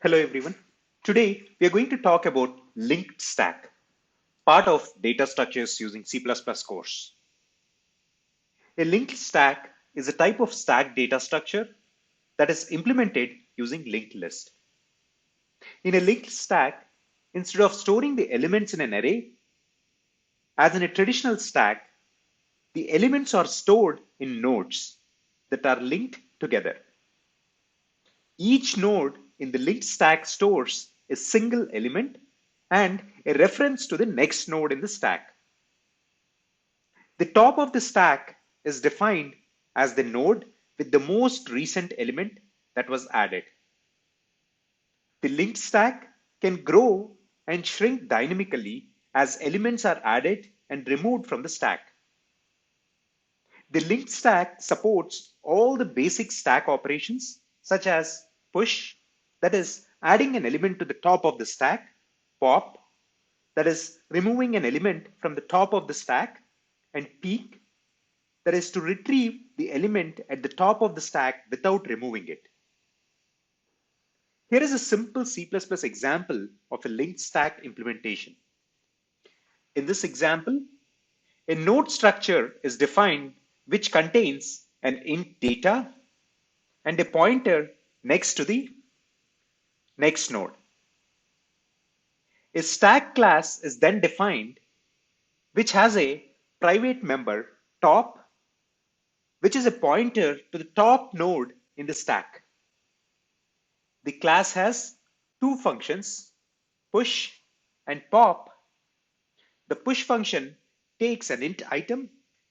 Hello everyone. Today we are going to talk about linked stack, part of data structures using C++ course. A linked stack is a type of stack data structure that is implemented using linked list. In a linked stack, instead of storing the elements in an array, as in a traditional stack, the elements are stored in nodes that are linked together. Each node in the linked stack stores a single element and a reference to the next node in the stack. The top of the stack is defined as the node with the most recent element that was added. The linked stack can grow and shrink dynamically as elements are added and removed from the stack. The linked stack supports all the basic stack operations such as push, that is adding an element to the top of the stack, pop, that is removing an element from the top of the stack, and peek, that is to retrieve the element at the top of the stack without removing it. Here is a simple C++ example of a linked stack implementation. In this example, a node structure is defined which contains an int data and a pointer next to the next node. A stack class is then defined which has a private member top, which is a pointer to the top node in the stack. The class has two functions, push and pop. The push function takes an int item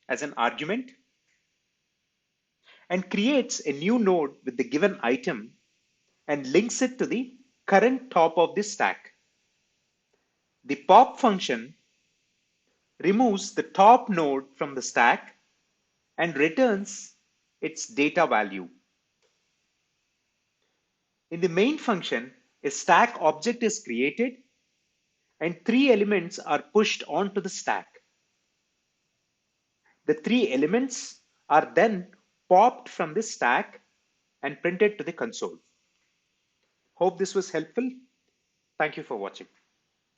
as an argument and creates a new node with the given item and links it to the current top of the stack. The pop function removes the top node from the stack and returns its data value. In the main function, a stack object is created and three elements are pushed onto the stack. The three elements are then popped from the stack and printed to the console. Hope this was helpful. Thank you for watching.